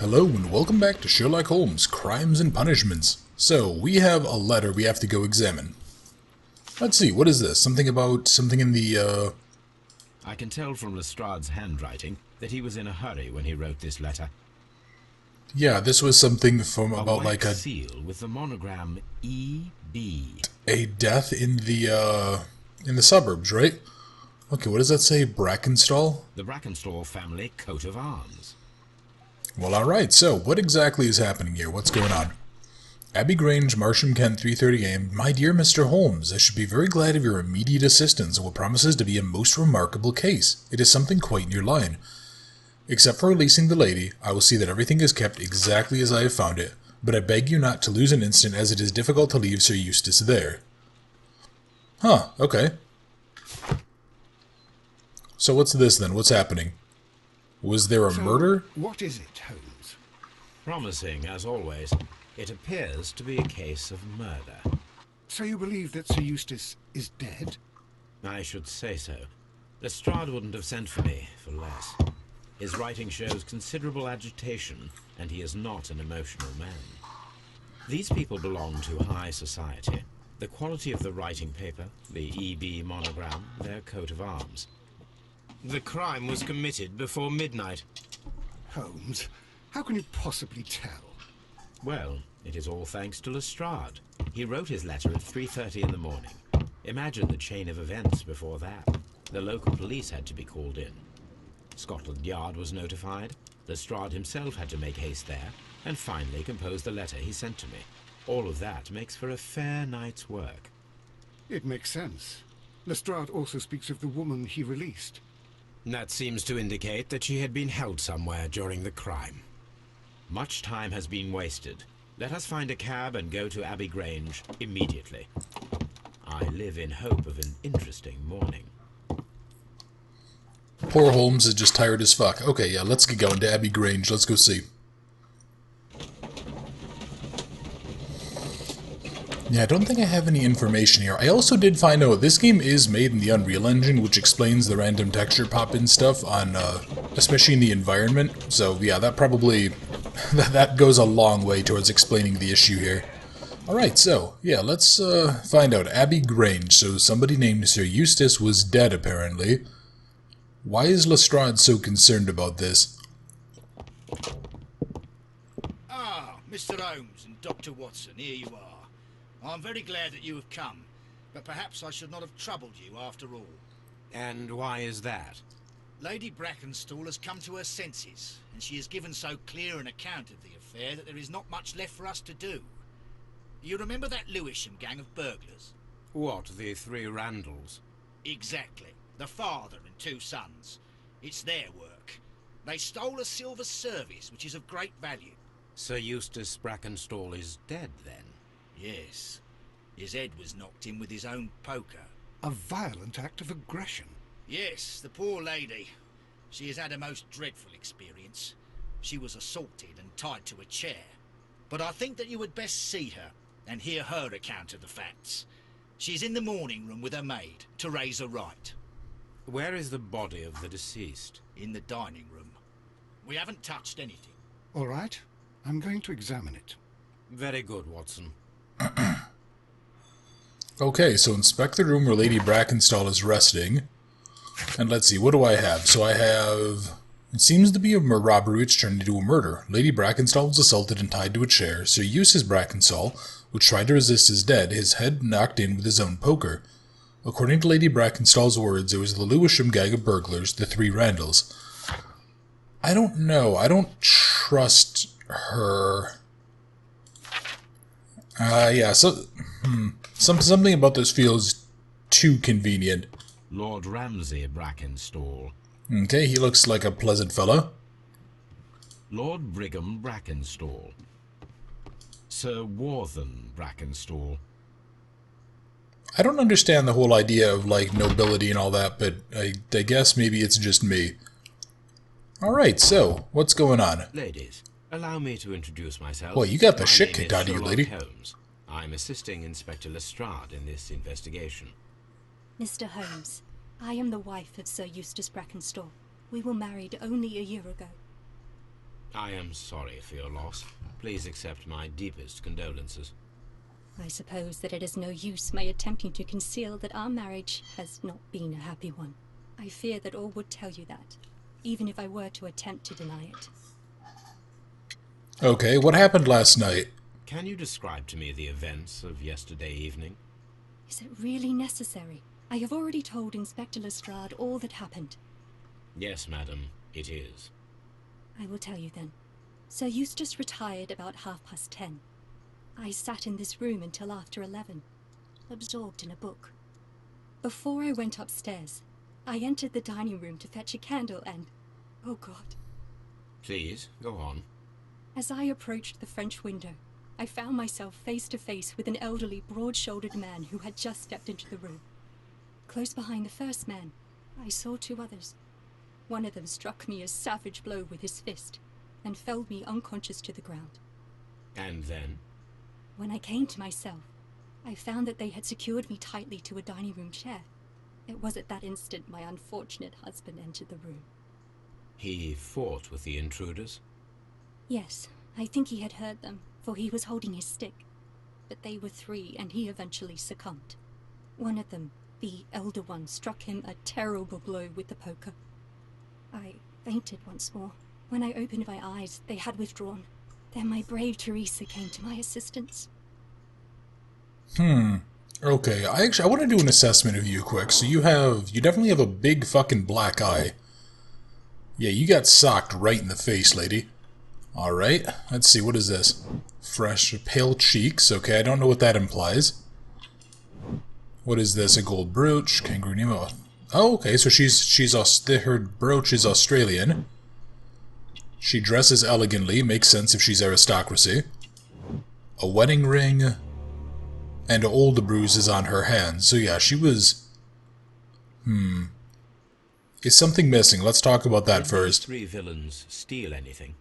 Hello and welcome back to Sherlock Holmes, Crimes and Punishments. So, we have a letter we have to go examine. Let's see, what is this? Something about something in the, I can tell from Lestrade's handwriting that he was in a hurry when he wrote this letter. Yeah, this was something from about like a seal with the monogram E.B. a death in the suburbs, right? Okay, what does that say? Brackenstall? The Brackenstall family coat of arms. Well, alright, so what exactly is happening here? What's going on? Abbey Grange, Marsham, Kent, 3:30 a.m. My dear Mr. Holmes, I should be very glad of your immediate assistance in what promises to be a most remarkable case. It is something quite in your line. Except for releasing the lady, I will see that everything is kept exactly as I have found it, but I beg you not to lose an instant as it is difficult to leave Sir Eustace there. Huh, okay. So what's this then? What's happening? Was there a murder? What is it, Holmes? Promising, as always. It appears to be a case of murder. So you believe that Sir Eustace is dead? I should say so. Lestrade wouldn't have sent for me for less. His writing shows considerable agitation, and he is not an emotional man. These people belong to high society. The quality of the writing paper, the E.B. monogram, their coat of arms. The crime was committed before midnight. Holmes, how can you possibly tell? Well, it is all thanks to Lestrade. He wrote his letter at 3:30 in the morning. Imagine the chain of events before that. The local police had to be called in. Scotland Yard was notified. Lestrade himself had to make haste there, and finally compose the letter he sent to me. All of that makes for a fair night's work. It makes sense. Lestrade also speaks of the woman he released. That seems to indicate that she had been held somewhere during the crime. Much time has been wasted. Let us find a cab and go to Abbey Grange immediately. I live in hope of an interesting morning. Poor Holmes is just tired as fuck. Okay, yeah, let's get going to Abbey Grange. Let's go see. Yeah, I don't think I have any information here. I also did find out this game is made in the Unreal Engine, which explains the random texture pop-in stuff on, especially in the environment. So yeah, that probably, that goes a long way towards explaining the issue here. Alright, so, yeah, let's find out. Abbey Grange. So somebody named Sir Eustace was dead, apparently. Why is Lestrade so concerned about this? Ah, Mr. Holmes and Dr. Watson, here you are. I'm very glad that you have come, but perhaps I should not have troubled you after all. And why is that? Lady Brackenstall has come to her senses, and she has given so clear an account of the affair that there is not much left for us to do. You remember that Lewisham gang of burglars? What, the three Randalls? Exactly. The father and two sons. It's their work. They stole a silver service, which is of great value. Sir Eustace Brackenstall is dead, then? Yes. His head was knocked in with his own poker. A violent act of aggression. Yes, the poor lady. She has had a most dreadful experience. She was assaulted and tied to a chair. But I think that you would best see her and hear her account of the facts. She's in the morning room with her maid, Teresa Wright. Where is the body of the deceased? In the dining room. We haven't touched anything. All right, I'm going to examine it. Very good, Watson. Okay, so inspect the room where Lady Brackenstall is resting. And let's see, what do I have? So I have... It seems to be a robbery which turned into a murder. Lady Brackenstall was assaulted and tied to a chair. Sir Eustace Brackenstall, which tried to resist, is dead, his head knocked in with his own poker. According to Lady Brackenstall's words, it was the Lewisham gang of burglars, the three Randalls. I don't know. I don't trust her. Yeah, so... Something about this feels too convenient. Lord Ramsay Brackenstall. Okay, he looks like a pleasant fellow. Lord Brigham Brackenstall. Sir Warthen Brackenstall. I don't understand the whole idea of, like, nobility and all that, but I guess maybe it's just me. Alright, so, what's going on? Ladies, allow me to introduce myself. Well, you got the My shit name kicked is out of you, Sherlock lady. Holmes. I'm assisting Inspector Lestrade in this investigation. Mr. Holmes, I am the wife of Sir Eustace Brackenstall. We were married only a year ago. I am sorry for your loss. Please accept my deepest condolences. I suppose that it is no use my attempting to conceal that our marriage has not been a happy one. I fear that all would tell you that, even if I were to attempt to deny it. Okay, what happened last night? Can you describe to me the events of yesterday evening? Is it really necessary? I have already told Inspector Lestrade all that happened. Yes, madam, it is. I will tell you then. Sir Eustace retired about 10:30. I sat in this room until after 11, absorbed in a book. Before I went upstairs, I entered the dining room to fetch a candle and... oh God. Please, go on. As I approached the French window, I found myself face to face with an elderly, broad-shouldered man who had just stepped into the room. Close behind the first man, I saw two others. One of them struck me a savage blow with his fist and felled me unconscious to the ground. And then? When I came to myself, I found that they had secured me tightly to a dining room chair. It was at that instant my unfortunate husband entered the room. He fought with the intruders? Yes, I think he had heard them, for he was holding his stick. But they were three, and he eventually succumbed. One of them, the elder one, struck him a terrible blow with the poker. I fainted once more. When I opened my eyes, they had withdrawn. Then my brave Teresa came to my assistance. Okay, I want to do an assessment of you quick. So you definitely have a big fucking black eye. Yeah, you got socked right in the face, lady. Alright, let's see, what is this? Fresh, pale cheeks. Okay, I don't know what that implies. What is this? A gold brooch? Kangaroo Nemo. Oh, okay, so her brooch is Australian. She dresses elegantly, makes sense if she's aristocracy. A wedding ring, and old bruises on her hands. So yeah, she was... Is something missing? Let's talk about that Did first. these three villains steal anything?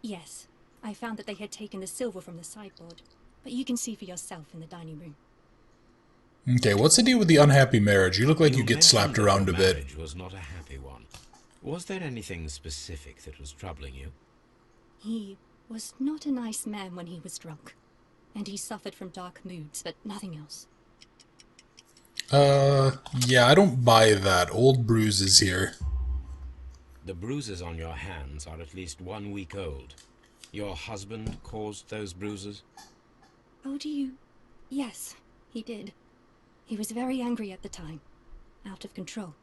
Yes, I found that they had taken the silver from the sideboard, but you can see for yourself in the dining room. Okay, what's the deal with the unhappy marriage? You look like you get mentioned slapped that around your a bit. marriage was not a happy one. Was there anything specific that was troubling you? He was not a nice man when he was drunk, and he suffered from dark moods, but nothing else. Yeah, I don't buy that. Old bruises here. The bruises on your hands are at least 1 week old. Your husband caused those bruises? Oh, do you? Yes, he did. He was very angry at the time. Out of control.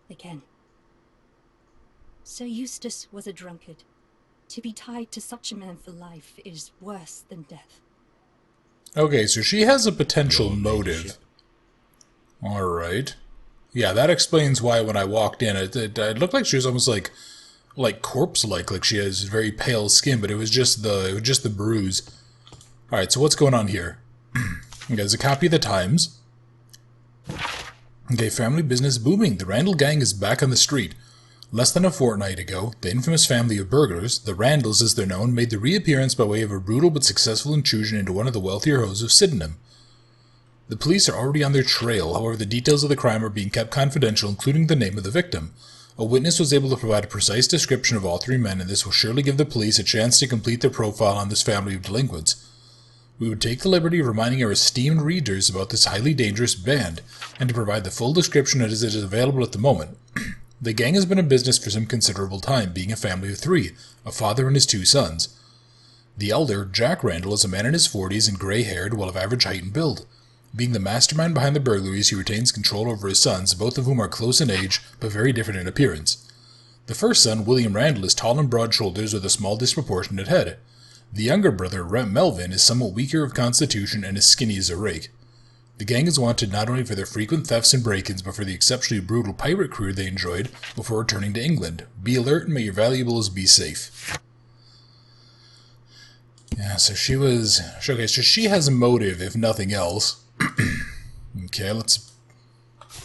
Again. Sir Eustace was a drunkard. To be tied to such a man for life is worse than death. Okay, so she has a potential Your motive. ladyship. Alright. Yeah, that explains why when I walked in, it looked like she was almost like corpse-like she has very pale skin, but it was just the bruise. Alright, so what's going on here? Okay, there's a copy of the Times. Okay, family business booming. The Randall gang is back on the street. Less than a fortnight ago, the infamous family of burglars, the Randalls as they're known, made the reappearance by way of a brutal but successful intrusion into one of the wealthier homes of Sydenham. The police are already on their trail, however the details of the crime are being kept confidential, including the name of the victim. A witness was able to provide a precise description of all three men, and this will surely give the police a chance to complete their profile on this family of delinquents. We would take the liberty of reminding our esteemed readers about this highly dangerous band, and to provide the full description as it is available at the moment. The gang has been in business for some considerable time, being a family of three, a father and his two sons. The elder, Jack Randall, is a man in his 40s and grey-haired, while of average height and build. Being the mastermind behind the burglaries, he retains control over his sons, both of whom are close in age, but very different in appearance. The first son, William Randall, is tall and broad shoulders with a small disproportionate head. The younger brother, Melvin, is somewhat weaker of constitution and as skinny as a rake. The gang is wanted not only for their frequent thefts and break-ins, but for the exceptionally brutal pirate career they enjoyed before returning to England. Be alert and may your valuables be safe. Yeah, so she has a motive, if nothing else. Okay, let's...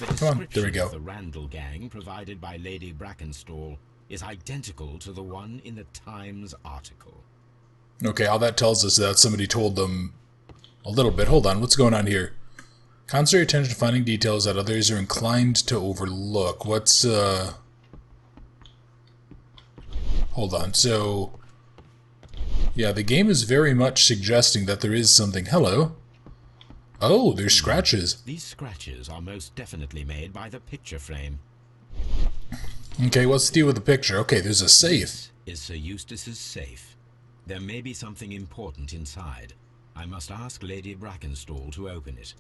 The Come on, there we description go. of the Randall gang provided by Lady Brackenstall is identical to the one in the Times article. Okay, all that tells us that somebody told them a little bit. Hold on, what's going on here? Concentrate your attention to finding details that others are inclined to overlook. What's, Hold on, so... Yeah, the game is very much suggesting that there is something. Hello. Oh, there's scratches. These scratches are most definitely made by the picture frame. Okay, what's the deal with the picture? Okay, there's a safe. This is Sir Eustace's safe. There may be something important inside. I must ask Lady Brackenstall to open it.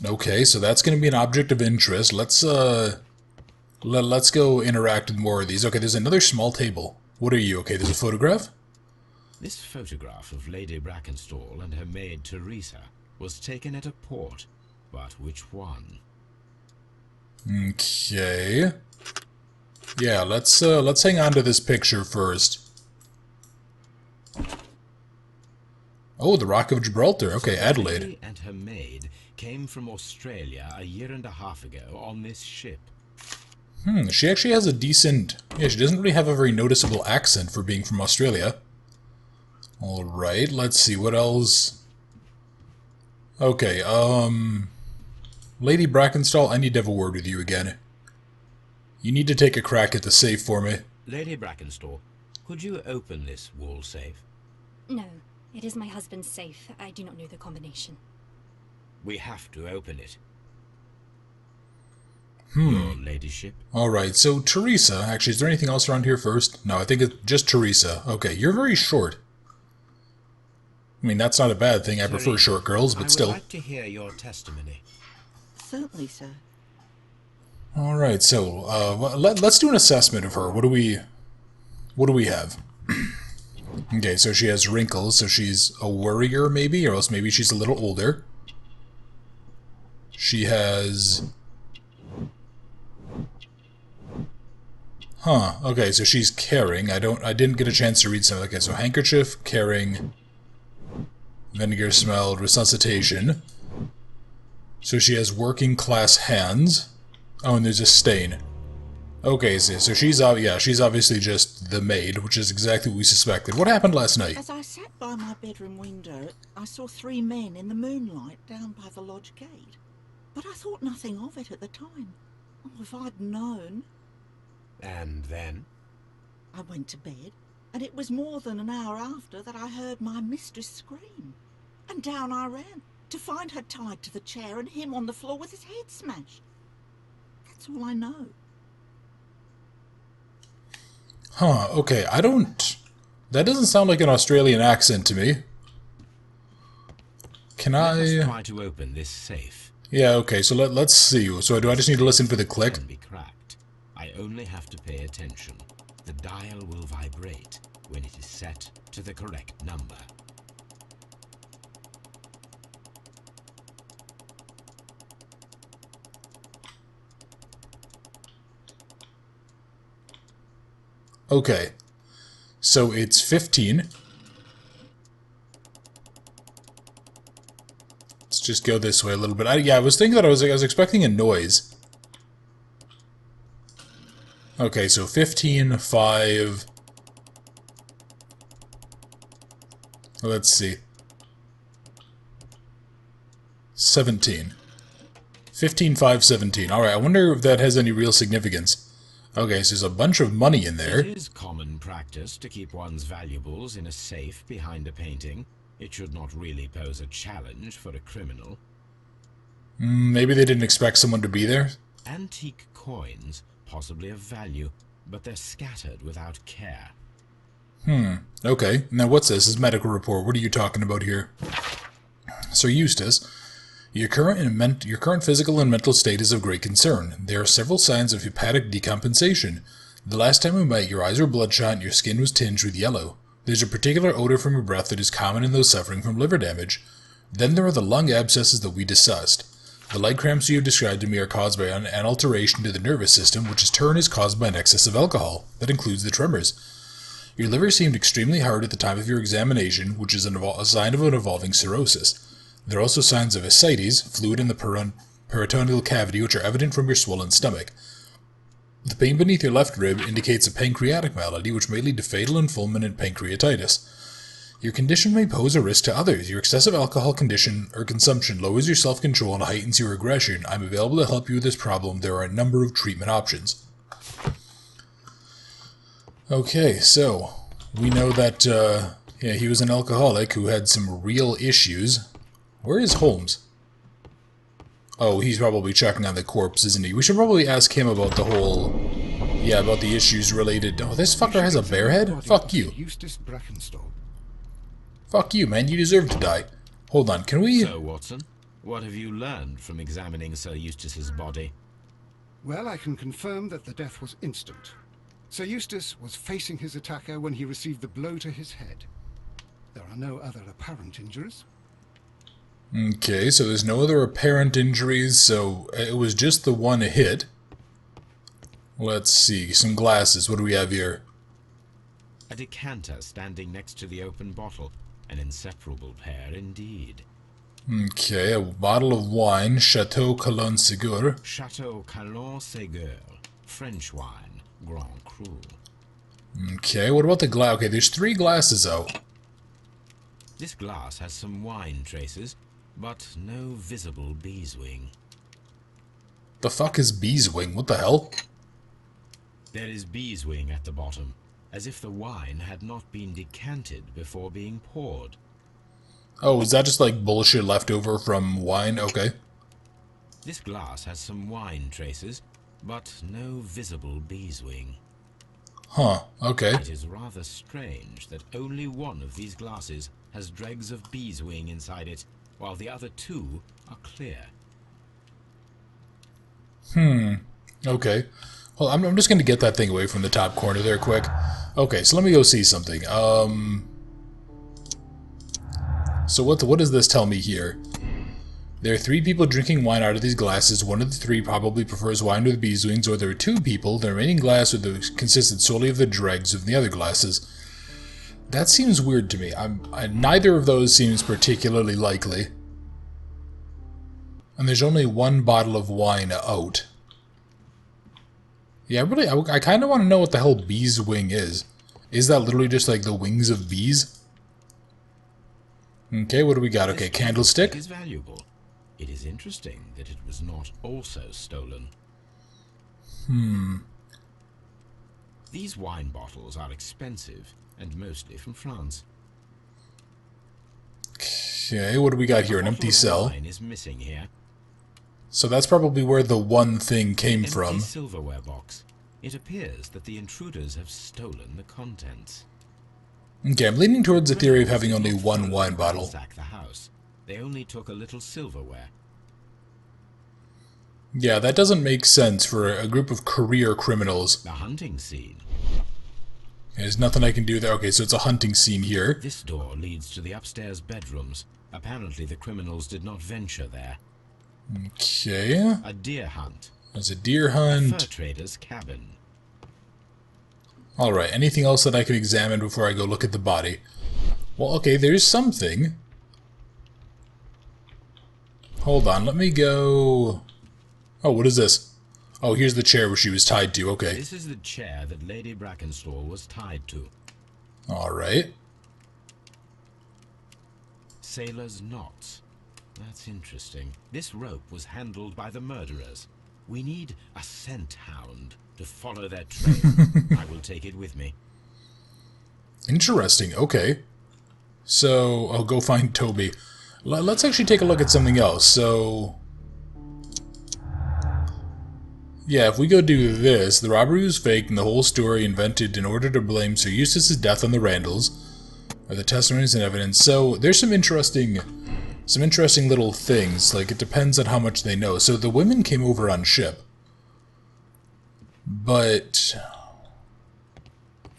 Okay, so that's going to be an object of interest. Let's go interact with more of these. Okay, there's another small table. What are you? Okay, there's a photograph. This photograph of Lady Brackenstall and her maid Teresa was taken at a port, but which one? Okay. Yeah, let's hang on to this picture first. Oh, the Rock of Gibraltar. Okay, Adelaide. Lady and her maid came from Australia a year and a half ago on this ship. She actually has a decent... Yeah, she doesn't really have a very noticeable accent for being from Australia. Alright, let's see, what else? Okay, Lady Brackenstall, I need to have a word with you again. You need to take a crack at the safe for me. Lady Brackenstall, could you open this wall safe? No, it is my husband's safe. I do not know the combination. We have to open it. Your ladyship. Alright, so Teresa, actually, is there anything else around here first? No, I think it's just Teresa. Okay, you're very short. I mean, that's not a bad thing. I prefer short girls, but still. I would like to hear your testimony. Certainly, sir. Alright, so, let's do an assessment of her. What do we have? Okay, so she has wrinkles, so she's a worrier, maybe? Or else maybe she's a little older. She has... Huh, okay, so she's caring. I didn't get a chance to read some. Okay, so handkerchief, caring, vinegar smelled, resuscitation. So she has working class hands. Oh, and there's a stain. Okay, so she's obviously just the maid, which is exactly what we suspected. What happened last night? As I sat by my bedroom window, I saw 3 men in the moonlight down by the lodge gate. But I thought nothing of it at the time. Oh, if I'd known... And then? I went to bed, and it was more than an hour after that I heard my mistress scream. And down I ran, to find her tied to the chair and him on the floor with his head smashed. That's all I know. Huh, okay, that doesn't sound like an Australian accent to me. Can Let's try to open this safe. Yeah, okay, so let's see. So do I just need to listen for the click? It can be cracked. I only have to pay attention. The dial will vibrate when it is set to the correct number. Okay, so it's 15. Let's just go this way a little bit. I was thinking that I was expecting a noise. Okay, so 15, 5... Let's see. 17. 15, 5, 17. Alright, I wonder if that has any real significance. Okay, so there's a bunch of money in there. It is common practice to keep one's valuables in a safe behind a painting. It should not really pose a challenge for a criminal. Maybe they didn't expect someone to be there? Antique coins, possibly of value, but they're scattered without care. Okay, now what's this? This is medical report. What are you talking about here? Sir Eustace, your current physical and mental state is of great concern. There are several signs of hepatic decompensation. The last time we met, your eyes were bloodshot and your skin was tinged with yellow. There's a particular odor from your breath that is common in those suffering from liver damage. Then there are the lung abscesses that we discussed. The leg cramps you have described to me are caused by an alteration to the nervous system, which in turn is caused by an excess of alcohol. That includes the tremors. Your liver seemed extremely hard at the time of your examination, which is a sign of an evolving cirrhosis. There are also signs of ascites, fluid in the peritoneal cavity, which are evident from your swollen stomach. The pain beneath your left rib indicates a pancreatic malady, which may lead to fatal and fulminant pancreatitis. Your condition may pose a risk to others. Your excessive alcohol consumption lowers your self-control and heightens your aggression. I'm available to help you with this problem. There are a number of treatment options. Okay, so we know that yeah, he was an alcoholic who had some real issues. Where is Holmes? Oh, he's probably checking on the corpse, isn't he? We should probably ask him about the whole... Yeah, about the issues related... Oh, this fucker has a bear head? Fuck you. Eustace Brackenstall. Fuck you, man. You deserve to die. Hold on, can we... So, Watson, what have you learned from examining Sir Eustace's body? Well, I can confirm that the death was instant. Sir Eustace was facing his attacker when he received the blow to his head. There are no other apparent injuries. Okay, so there's no other apparent injuries, so it was just the one hit. Let's see, some glasses. What do we have here? A decanter standing next to the open bottle. An inseparable pair indeed. Okay, a bottle of wine, Chateau Calon Ségur. Chateau Calon Ségur, French wine, Grand Cru. Okay, what about the glass? Okay, there's 3 glasses out. This glass has some wine traces, but no visible beeswing. The fuck is beeswing? What the hell? There is beeswing at the bottom, as if the wine had not been decanted before being poured. Oh, is that just like bullshit left over from wine? Okay. This glass has some wine traces, but no visible beeswing. Huh, okay. It is rather strange that only one of these glasses has dregs of beeswing inside it, while the other 2 are clear. Okay. Well, I'm just going to get that thing away from the top corner there quick. Okay, so let me go see something. So what does this tell me here? There are 3 people drinking wine out of these glasses. One of the 3 probably prefers wine with beeswings, or there are 2 people. The remaining glass consisted solely of the dregs of the other glasses. That seems weird to me. Neither of those seems particularly likely. And there's only 1 bottle of wine out. Yeah, really, I kind of want to know what the hell beeswing is. Is that literally just like the wings of bees? Okay, what do we got? Okay, candlestick. It is valuable. It is interesting that it was not also stolen. These wine bottles are expensive, and mostly from France. Okay, what do we got here? An empty cell. Wine is missing here. So that's probably where the one thing came Empty from. silverware box. It appears that the intruders have stolen the contents. Okay, I'm leaning towards the theory of having only 1 wine bottle. Ransack the house. They only took a little silverware. Yeah, that doesn't make sense for a group of career criminals. The hunting scene. There's nothing I can do there. Okay, so it's a hunting scene here. This door leads to the upstairs bedrooms. Apparently the criminals did not venture there. Okay, A deer hunt. there's a deer A fur hunt. trader's cabin. Alright, anything else that I can examine before I go look at the body? Well, okay, there's something. Hold on, let me go... Oh, what is this? Oh, here's the chair where she was tied to, okay. This is the chair that Lady Brackenstall was tied to. Alright. Sailor's knots. That's interesting. This rope was handled by the murderers. We need a scent hound to follow their trail. I will take it with me. Interesting, okay. So, I'll go find Toby. Let's actually take a look at something else. So... Yeah, if we go do this, the robbery was fake and the whole story invented in order to blame Sir Eustace's death on the Randalls, or the testimonies and evidence. So, there's some interesting little things. Like, it depends on how much they know. So, the women came over on ship. But...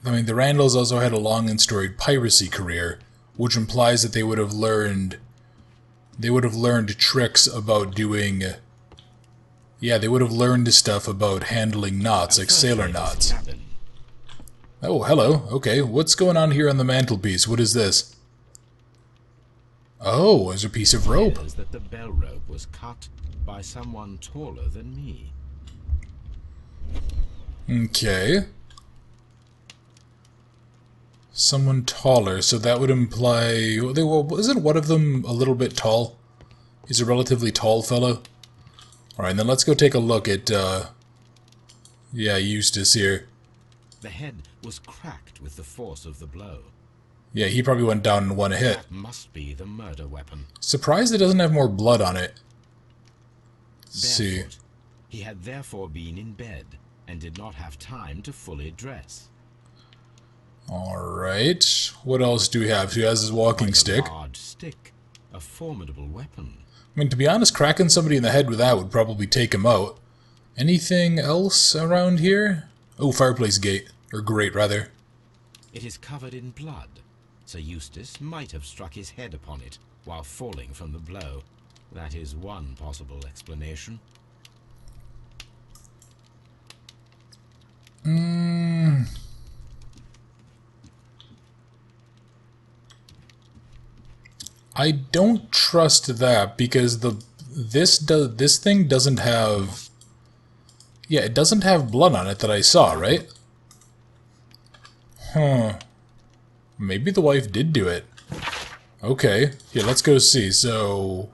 I mean, the Randalls also had a long and storied piracy career, which implies that they would have learned tricks about doing... Yeah, they would have learned stuff about handling knots, like sailor knots. Cabin. Oh, hello. Okay, what's going on here on the mantelpiece? What is this? Oh, there's a piece of rope. Appears that the bell rope was cut by someone taller than me. Okay. Someone taller, so that would imply... Well, isn't one of them a little bit tall? He's a relatively tall fellow. Alright, then let's go take a look at, yeah, Eustace here. The head was cracked with the force of the blow. Yeah, he probably went down in one hit. That must be the murder weapon. Surprised it doesn't have more blood on it. See. Barefoot, he had therefore been in bed and did not have time to fully dress. Alright. What else do we have? He has his walking stick. A large stick, a formidable weapon. I mean, to be honest, cracking somebody in the head with that would probably take him out. Anything else around here? Oh, fireplace gate. Or grate, rather. It is covered in blood. Sir Eustace might have struck his head upon it while falling from the blow. That is one possible explanation. I don't trust that because this thing doesn't have. Yeah, it doesn't have blood on it that I saw, right? Huh. Maybe the wife did do it. Okay. Here, let's go see. So,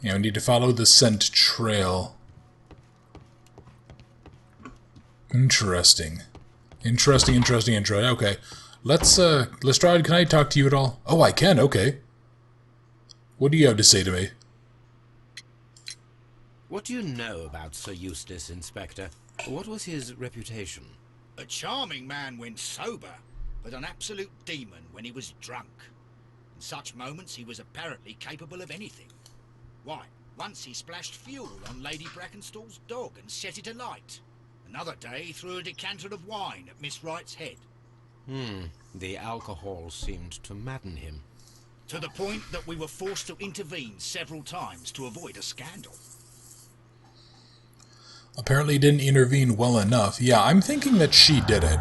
yeah, we need to follow the scent trail. Interesting. Interesting. Okay. Lestrade, can I talk to you at all? Oh, I can, okay. What do you have to say to me? What do you know about Sir Eustace, Inspector? What was his reputation? A charming man when sober, but an absolute demon when he was drunk. In such moments he was apparently capable of anything. Why, once he splashed fuel on Lady Brackenstall's dog and set it alight. Another day he threw a decanter of wine at Miss Wright's head. The alcohol seemed to madden him. To the point that we were forced to intervene several times to avoid a scandal. Apparently didn't intervene well enough. Yeah, I'm thinking that she did it.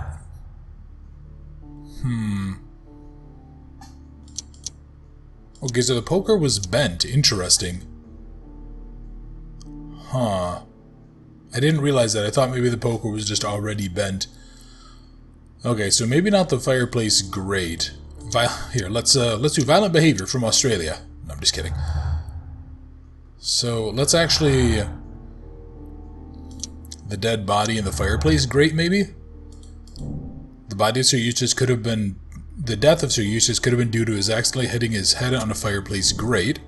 Okay, so the poker was bent. Interesting. Huh. I didn't realize that. I thought maybe the poker was just already bent. Okay, so maybe not the fireplace grate. Here, let's do violent behavior from Australia. No, I'm just kidding. So, let's actually... The dead body in the fireplace grate, maybe? The body of Sir Eustace could have been... The death of Sir Eustace could have been due to his accidentally hitting his head on a fireplace grate.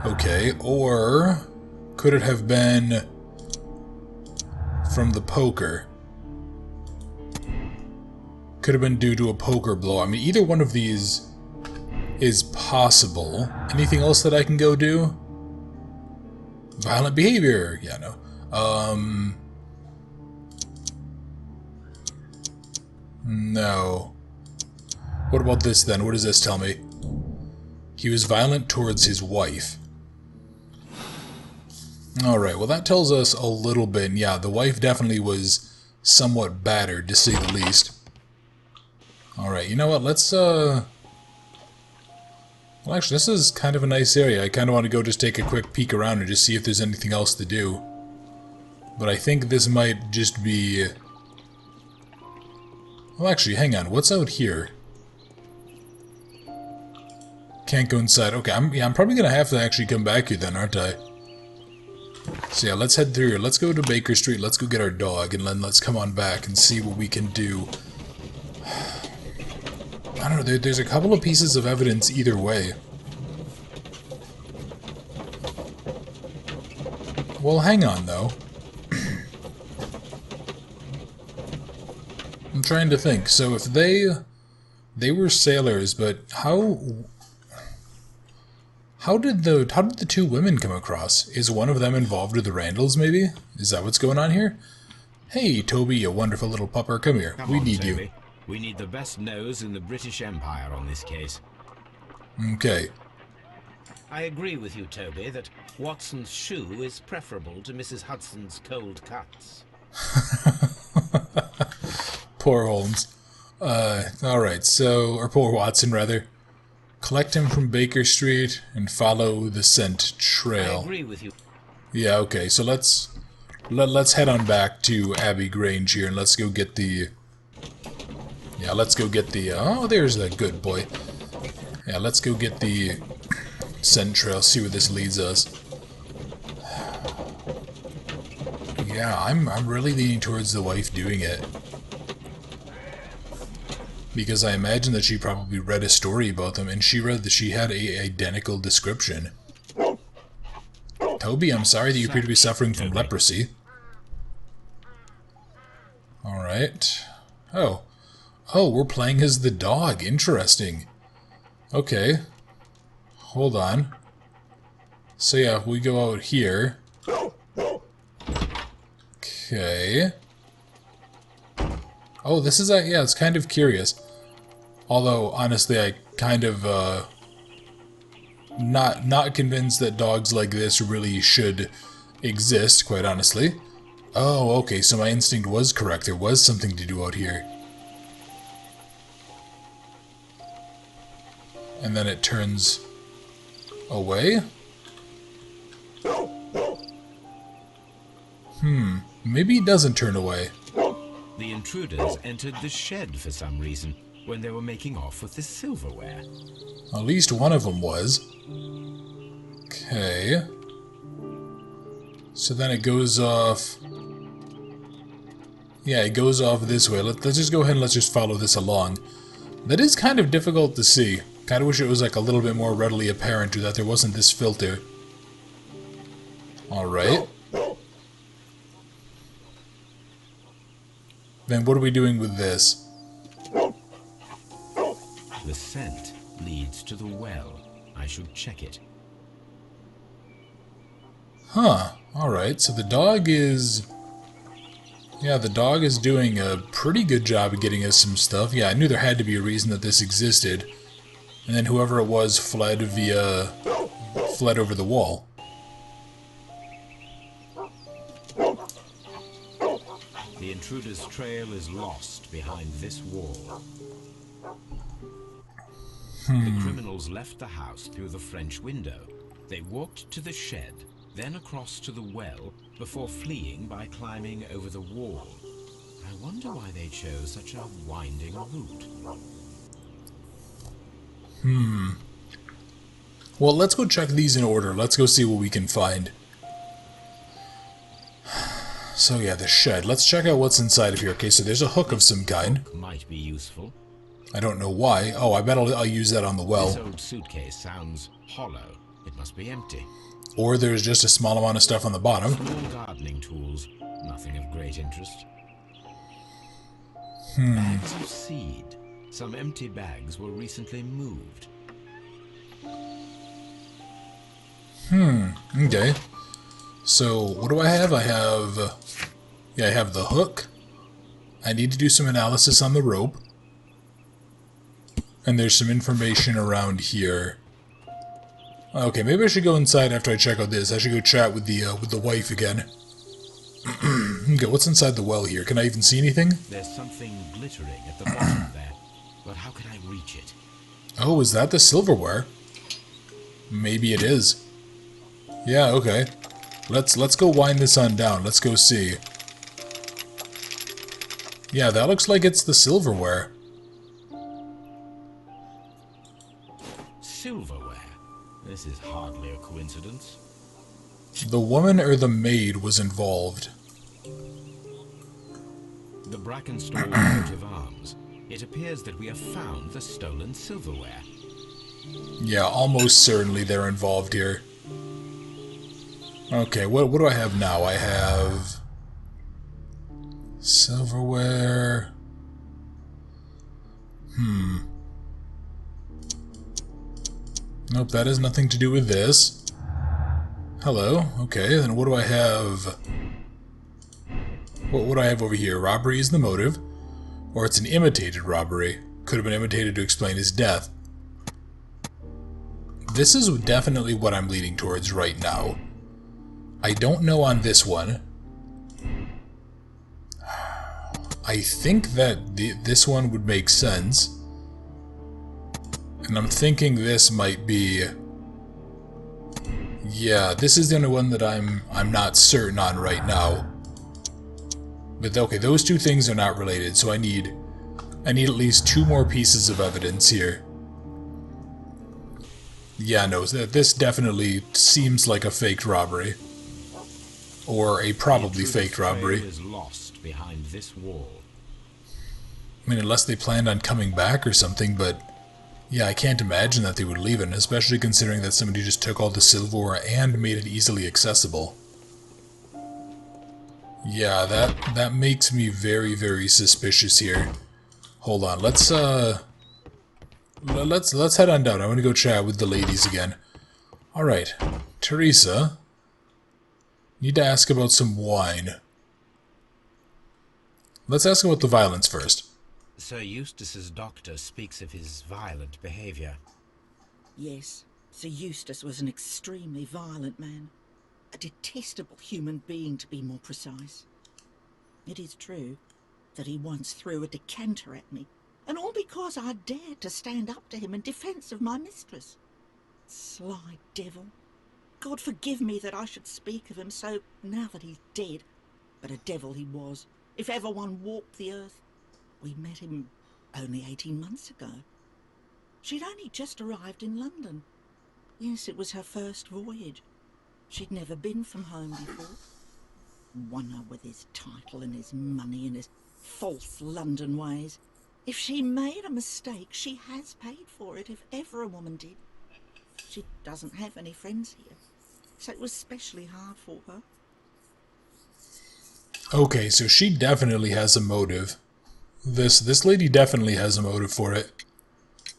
Okay, or... Could it have been... from the poker? Could have been due to a poker blow. I mean, either one of these is possible. Anything else that I can go do? Violent behavior. Yeah, no. No. What about this then? What does this tell me? He was violent towards his wife. Alright, well that tells us a little bit. Yeah, the wife definitely was somewhat battered, to say the least. Alright, you know what, let's, Well, actually, this is kind of a nice area. I kind of want to go just take a quick peek around and just see if there's anything else to do. But I think this might just be... Well, actually, hang on. What's out here? Can't go inside. Okay, I'm probably going to have to actually come back here then, aren't I? So yeah, let's head through here. Let's go to Baker Street. Let's go get our dog, and then let's come on back and see what we can do. I don't know, there's a couple of pieces of evidence either way. Well, hang on, though. I'm trying to think. So if they were sailors, but how did the two women come across? Is one of them involved with the Randalls, maybe? Is that what's going on here? Hey, Toby, you wonderful little pupper, come here. We need you. We need the best nose in the British Empire on this case. Okay. I agree with you, Toby, that Watson's shoe is preferable to Mrs. Hudson's cold cuts. Poor Holmes. Alright, so... Or poor Watson, rather. Collect him from Baker Street and follow the scent trail. I agree with you. Yeah, okay, so let's head on back to Abbey Grange here and let's go get the... Yeah, let's go get the... Oh, there's that good boy. Yeah, let's go get the scent trail, see where this leads us. Yeah, I'm really leaning towards the wife doing it. Because I imagine that she probably read a story about them, and she read that she had a identical description. Toby, I'm sorry that you appear to be suffering from leprosy. Alright. Oh. Oh, we're playing as the dog. Interesting. Okay. Hold on. So yeah, we go out here. Okay. Oh, this is yeah, it's kind of curious. Although, honestly, I kind of, not convinced that dogs like this really should exist, quite honestly. Oh, okay, so my instinct was correct. There was something to do out here. And then it turns away? Maybe it doesn't turn away. The intruders entered the shed for some reason when they were making off with the silverware. At least one of them was. Okay. So then it goes off... Yeah, it goes off this way. Let's just go ahead and let's just follow this along. That is kind of difficult to see. Kind of wish it was like a little bit more readily apparent that there wasn't this filter. Alright. Then what are we doing with this? The scent leads to the well. I should check it. Huh. Alright, so the dog is... Yeah, the dog is doing a pretty good job of getting us some stuff. Yeah, I knew there had to be a reason that this existed. And then whoever it was fled over the wall. The intruder's trail is lost behind this wall. The criminals left the house through the French window. They walked to the shed, then across to the well, before fleeing by climbing over the wall. I wonder why they chose such a winding route. Well, let's go check these in order. Let's go see what we can find. So yeah, the shed. Let's check out what's inside of here. Okay, so there's a hook of some kind. Might be useful. I don't know why. Oh, I bet I'll use that on the This well. old suitcase sounds hollow. It must be empty. Or there's just a small amount of stuff on the bottom. Small gardening tools. Nothing of great interest. Bags of seed. Some empty bags were recently moved. Okay. So, what do I have? I have... Yeah, I have the hook. I need to do some analysis on the rope. And there's some information around here. Okay, maybe I should go inside after I check out this. I should go chat with the wife again. Okay, what's inside the well here? Can I even see anything? There's something glittering at the bottom there, but how can I reach it? Oh, is that the silverware? Maybe it is. Yeah, okay. Let's go wind this on down. Let's go see. Yeah, that looks like it's the silverware. Silverware? This is hardly a coincidence. The woman or the maid was involved. The Brackenstall coat of arms. It appears that we have found the stolen silverware. Yeah, almost certainly they're involved here. Okay, what do I have now? I have... silverware... Nope, that has nothing to do with this. Hello, okay, then what do I have? What do I have over here? Robbery is the motive. Or it's an imitated robbery. Could have been imitated to explain his death. This is definitely what I'm leaning towards right now. I don't know on this one. I think that this one would make sense. And I'm thinking this might be... Yeah, this is the only one that I'm not certain on right now. But okay, those two things are not related, so I need at least two more pieces of evidence here. Yeah, no, this definitely seems like a faked robbery. Or a probably faked robbery. The intruder's trail is lost behind this wall. I mean, unless they planned on coming back or something, but yeah, I can't imagine that they would leave it, especially considering that somebody just took all the silverware and made it easily accessible. Yeah, that makes me very, very suspicious here. Hold on, let's head on down. I want to go chat with the ladies again. All right, Teresa, need to ask about some wine. Let's ask about the violence first. Sir Eustace's doctor speaks of his violent behaviour. Yes, Sir Eustace was an extremely violent man. A detestable human being, to be more precise. It is true that he once threw a decanter at me, and all because I dared to stand up to him in defence of my mistress. Sly devil. God forgive me that I should speak of him so now that he's dead, but a devil he was, if ever one walked the earth. We met him only 18 months ago. She'd only just arrived in London. Yes, it was her first voyage. She'd never been from home before. Wonder with his title and his money and his false London ways. If she made a mistake, she has paid for it, if ever a woman did. She doesn't have any friends here, so it was especially hard for her. Okay, so she definitely has a motive. This lady definitely has a motive for it.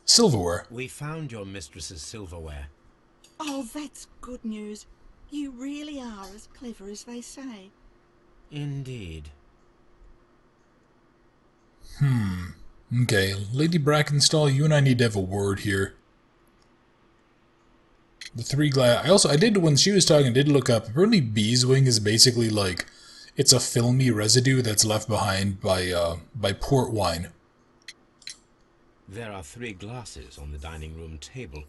Silverware. We found your mistress's silverware. Oh, that's good news. You really are as clever as they say. Indeed. Okay, Lady Brackenstall, you and I need to have a word here. The three glass... I did, when she was talking, I did look up. Apparently beeswing is basically like... It's a filmy residue that's left behind by port wine. There are 3 glasses on the dining room table.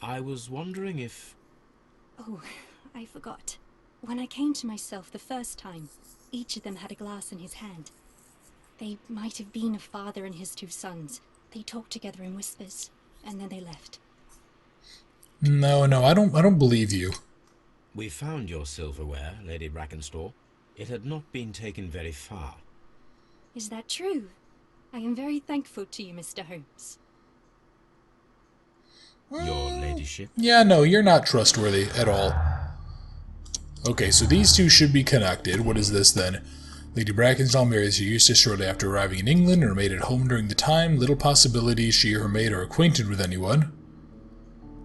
I was wondering if... Oh, I forgot. When I came to myself the first time, each of them had a glass in his hand. They might have been a father and his 2 sons. They talked together in whispers, and then they left. No, I don't believe you. We found your silverware, Lady Brackenstall. It had not been taken very far. Is that true? I am very thankful to you, Mr. Holmes. Your ladyship? Yeah, no, you're not trustworthy at all. Okay, so these two should be connected. What is this then? Lady Brackenstall marries Sir Eustace shortly after arriving in England and remained at home during the time. Little possibility she or her maid are acquainted with anyone.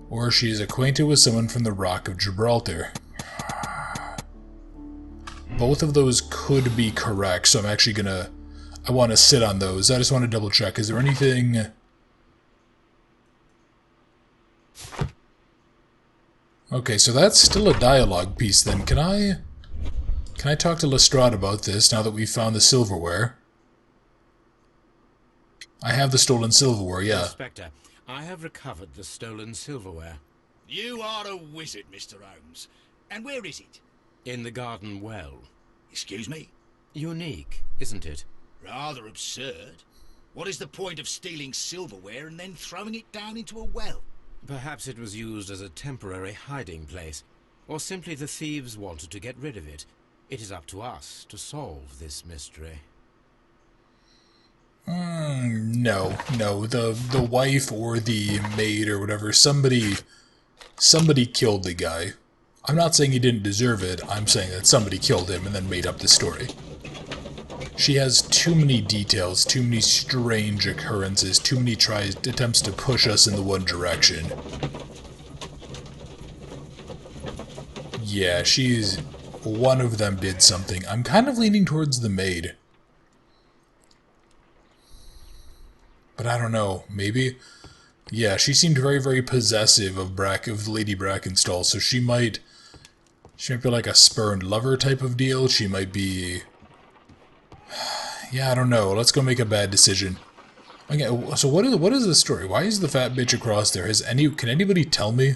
Or she is acquainted with someone from the Rock of Gibraltar. Both of those could be correct, so I'm actually gonna... I want to sit on those. I just want to double check. Is there anything... Okay, so that's still a dialogue piece then. Can I talk to Lestrade about this now that we've found the silverware? I have the stolen silverware, yeah. Inspector, I have recovered the stolen silverware. You are a wizard, Mr. Holmes. And where is it? In the garden well. Excuse me? Unique, isn't it? Rather absurd. What is the point of stealing silverware and then throwing it down into a well? Perhaps it was used as a temporary hiding place, or simply the thieves wanted to get rid of it. It is up to us to solve this mystery. No. The wife or the maid or whatever, somebody killed the guy. I'm not saying he didn't deserve it, I'm saying that somebody killed him and then made up the story. She has too many details, too many strange occurrences, too many attempts to push us in the one direction. Yeah, one of them did something. I'm kind of leaning towards the maid. But I don't know, maybe? Yeah, she seemed very, very possessive of Lady Brackenstall, so she might be like a spurned lover type of deal. She might be... Yeah, I don't know. Let's go make a bad decision. Okay, so what is the story? Why is the fat bitch across there? Can anybody tell me?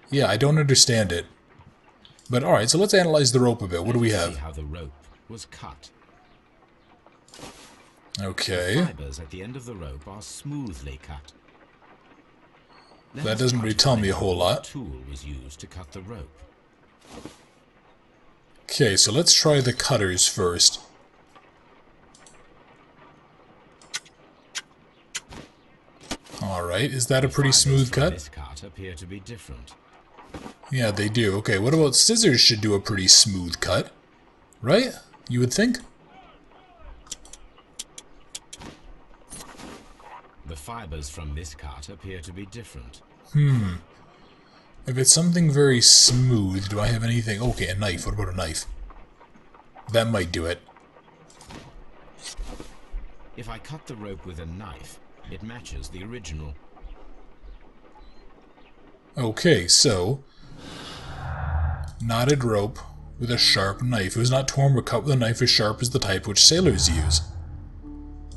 Yeah, I don't understand it. But alright, so let's analyze the rope a bit. What do we have? See how the rope was cut. Okay. The fibers at the end of the rope are smoothly cut. That doesn't really tell me a whole lot. What tool was used to cut the rope? Okay, so let's try the cutters first. Alright, is that a pretty Fibers smooth from cut? this cut appear to be different. Yeah, they do. Okay, what about scissors should do a pretty smooth cut? Right? You would think? The fibers from this cut appear to be different. If it's something very smooth, do I have anything? Okay, a knife. What about a knife? That might do it. If I cut the rope with a knife, it matches the original. Okay, so... knotted rope with a sharp knife. It was not torn but cut with a knife as sharp as the type which sailors use.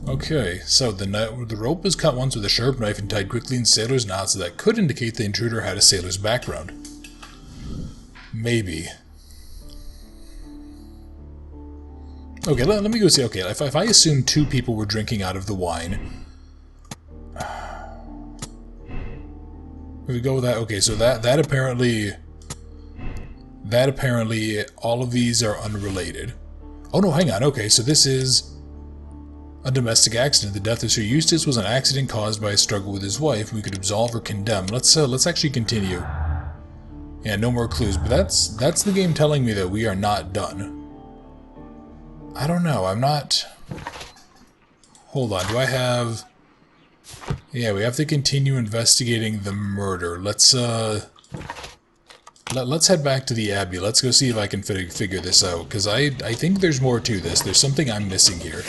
Okay, so the rope was cut once with a sharp knife and tied quickly in sailor's knots, so that could indicate the intruder had a sailor's background. Maybe. Okay, let me go see. Okay, if I assume 2 people were drinking out of the wine... we go with that. Okay, so that apparently... that apparently all of these are unrelated. Oh no, hang on. Okay, so this is... a domestic accident. The death of Sir Eustace was an accident caused by a struggle with his wife. We could absolve or condemn. Let's actually continue. Yeah, no more clues, but that's the game telling me that we are not done. I don't know. I'm not. Hold on. Do I have? Yeah, we have to continue investigating the murder. Let's head back to the Abbey. Let's go see if I can figure this out, because I think there's more to this. There's something I'm missing here.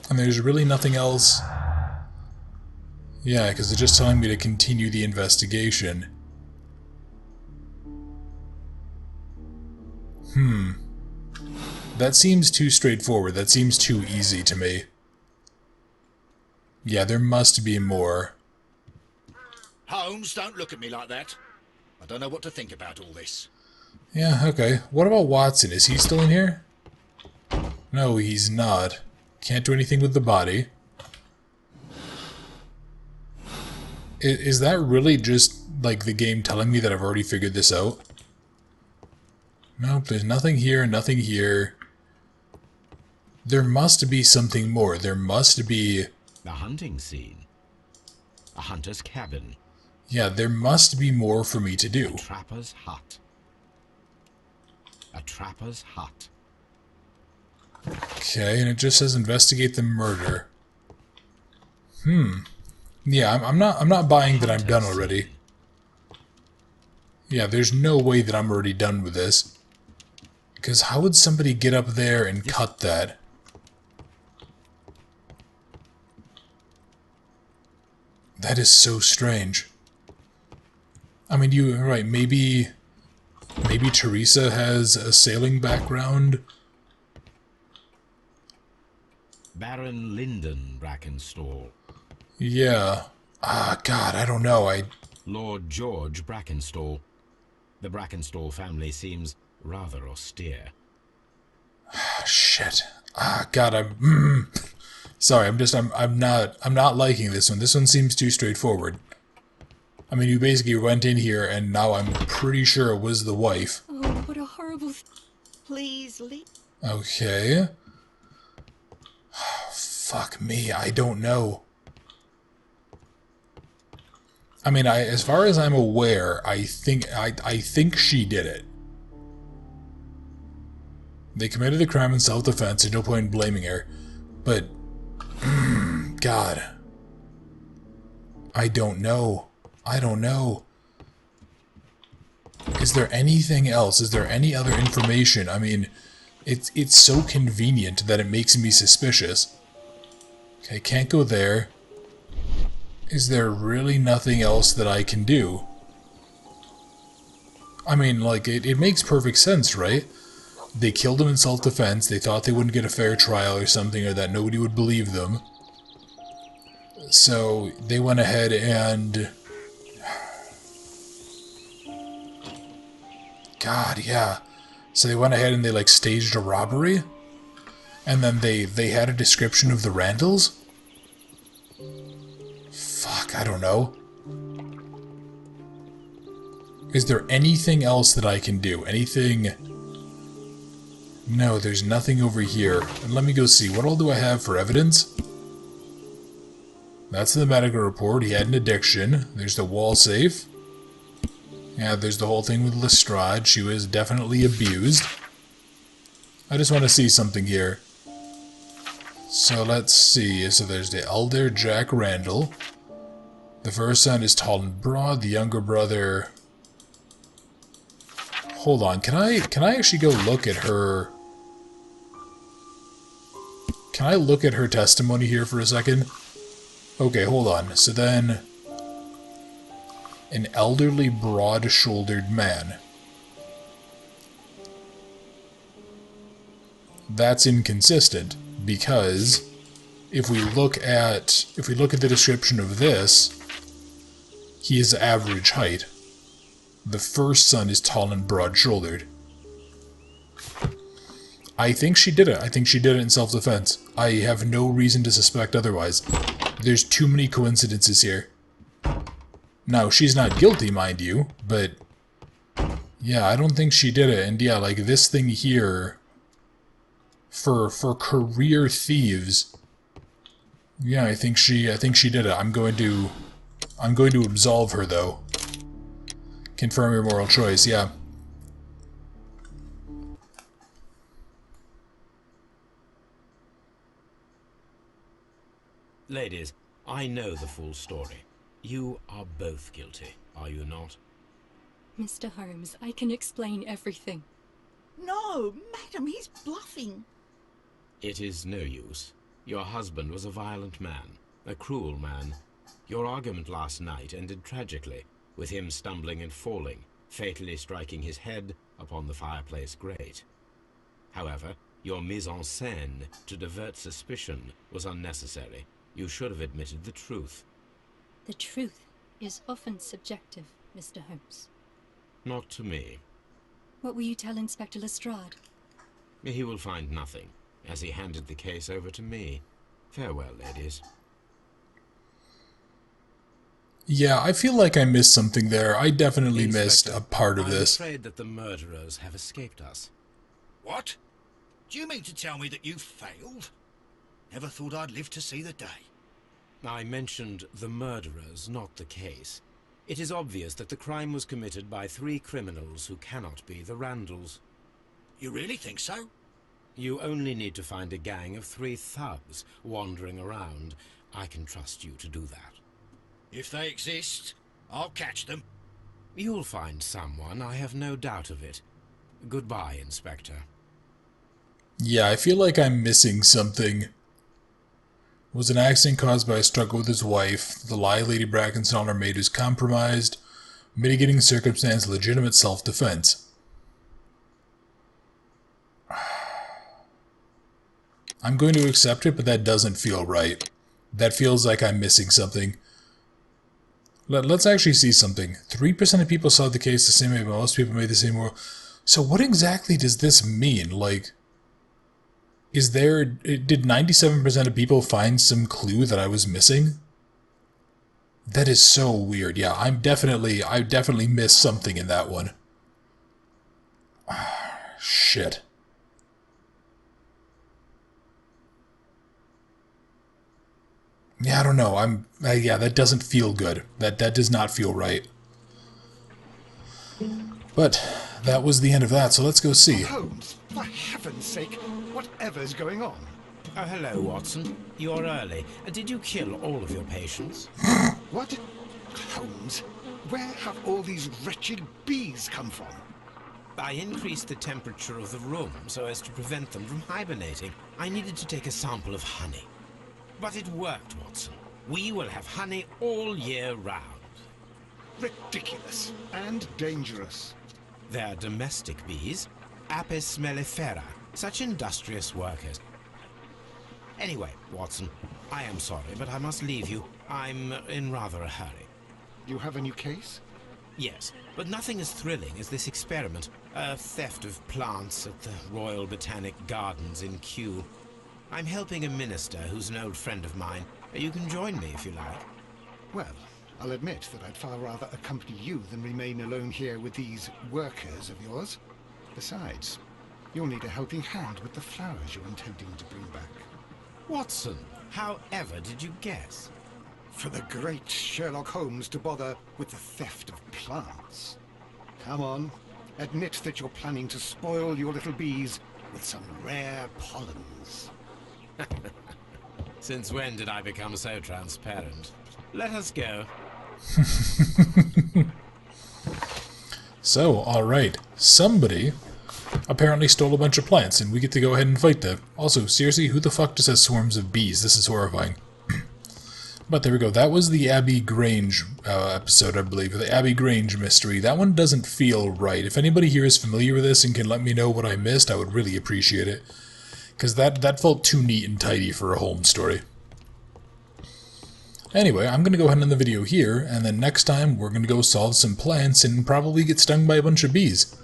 And there's really nothing else. Yeah, because it's just telling me to continue the investigation. That seems too straightforward. That seems too easy to me. Yeah, there must be more. Holmes, don't look at me like that. I don't know what to think about all this. Yeah, okay. What about Watson? Is he still in here? No, he's not. Can't do anything with the body. Is that really just, like, the game telling me that I've already figured this out? Nope, there's nothing here, nothing here. There must be something more. There must be... The hunting scene. A hunter's cabin. Yeah, there must be more for me to do. A trapper's hut. A trapper's hut. Okay, and it just says investigate the murder. Yeah, I'm not buying that I'm done already. Yeah, there's no way that I'm already done with this. Because how would somebody get up there and cut that? That is so strange. I mean, you're right, maybe Teresa has a sailing background. Baron Lyndon Brackenstall. Yeah. God, I don't know. Lord George Brackenstall. The Brackenstall family seems rather austere. Shit. God, sorry, I'm not liking this one. This one seems too straightforward. I mean, you basically went in here and now I'm pretty sure it was the wife. Oh, what a horrible... Please leave. Okay. Fuck me, I don't know. I mean, as far as I'm aware, I think she did it. They committed the crime in self-defense, there's no point in blaming her. But, God. I don't know. I don't know. Is there anything else? Is there any other information? I mean, it's so convenient that it makes me suspicious. Okay, can't go there. Is there really nothing else that I can do? I mean, like, it makes perfect sense, right? They killed him in self-defense, they thought they wouldn't get a fair trial or something, or that nobody would believe them. So, they went ahead and... God, yeah. So they went ahead and they, like, staged a robbery? And then they had a description of the Randalls? Fuck, I don't know. Is there anything else that I can do? Anything... No, there's nothing over here. And let me go see. What all do I have for evidence? That's the medical report. He had an addiction. There's the wall safe. Yeah, there's the whole thing with Lestrade. She was definitely abused. I just want to see something here. So let's see. So there's the elder Jack Randall. The first son is tall and broad. The younger brother... Hold on. Can I actually go look at her... Can I look at her testimony here for a second? Okay, hold on. So then... An elderly, broad-shouldered man. That's inconsistent, because if we look at the description of this, he is average height. The first son is tall and broad-shouldered. I think she did it. I think she did it in self-defense. I have no reason to suspect otherwise. There's too many coincidences here. Now, she's not guilty, mind you, but... Yeah, I don't think she did it. And yeah, like, this thing here... For career thieves... Yeah, I think she did it. I'm going to absolve her, though. Confirm your moral choice, yeah. Ladies, I know the full story. You are both guilty, are you not? Mr. Holmes, I can explain everything. No, madam, he's bluffing. It is no use. Your husband was a violent man, a cruel man. Your argument last night ended tragically, with him stumbling and falling, fatally striking his head upon the fireplace grate. However, your mise en scène to divert suspicion was unnecessary. You should have admitted the truth. The truth is often subjective, Mr. Holmes. Not to me. What will you tell Inspector Lestrade? He will find nothing, as he handed the case over to me. Farewell, ladies. Yeah, I feel like I missed something there. I definitely missed Inspector, a part of this. I'm afraid that the murderers have escaped us. What? Do you mean to tell me that you failed? Never thought I'd live to see the day. I mentioned the murderers, not the case. It is obvious that the crime was committed by 3 criminals who cannot be the Randalls. You really think so? You only need to find a gang of 3 thugs wandering around. I can trust you to do that. If they exist, I'll catch them. You'll find someone, I have no doubt of it. Goodbye, Inspector. Yeah, I feel like I'm missing something. Was an accident caused by a struggle with his wife. The lie Lady Brackenstall made is compromised. Mitigating circumstance, legitimate self-defense. I'm going to accept it, but that doesn't feel right. That feels like I'm missing something. Let's actually see something. 3% of people saw the case the same way, but most people made the same rule. So what exactly does this mean? Like, did 97% of people find some clue that I was missing? That is so weird. Yeah, I definitely missed something in that one. Shit. Yeah, I don't know. Yeah, that doesn't feel good. That does not feel right. But that was the end of that, so let's go see. Holmes, for heaven's sake, whatever's going on? Oh, hello, Watson. You're early. Did you kill all of your patients? What? Holmes, where have all these wretched bees come from? I increased the temperature of the room so as to prevent them from hibernating. I needed to take a sample of honey. But it worked, Watson. We will have honey all year round. Ridiculous and dangerous. They're domestic bees, Apis mellifera, such industrious workers. Anyway, Watson, I am sorry, but I must leave you. I'm in rather a hurry. You have a new case? Yes, but nothing as thrilling as this experiment. A theft of plants at the Royal Botanic Gardens in Kew. I'm helping a minister who's an old friend of mine. You can join me if you like. Well, I'll admit that I'd far rather accompany you than remain alone here with these workers of yours. Besides, you'll need a helping hand with the flowers you're intending to bring back. Watson, however did you guess? for the great Sherlock Holmes to bother with the theft of plants. Come on, admit that you're planning to spoil your little bees with some rare pollens. Since when did I become so transparent? Let us go. So, alright. Somebody apparently stole a bunch of plants, and we get to go ahead and fight them. Also, seriously, who the fuck just has swarms of bees? This is horrifying. But there we go. That was the Abbey Grange episode, I believe. The Abbey Grange mystery. That one doesn't feel right. If anybody here is familiar with this and can let me know what I missed, I would really appreciate it. Because that felt too neat and tidy for a Holmes story. Anyway, I'm going to go ahead and end the video here, and then next time we're going to go solve some plants and probably get stung by a bunch of bees.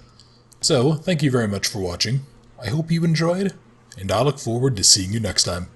So, thank you very much for watching. I hope you enjoyed, and I look forward to seeing you next time.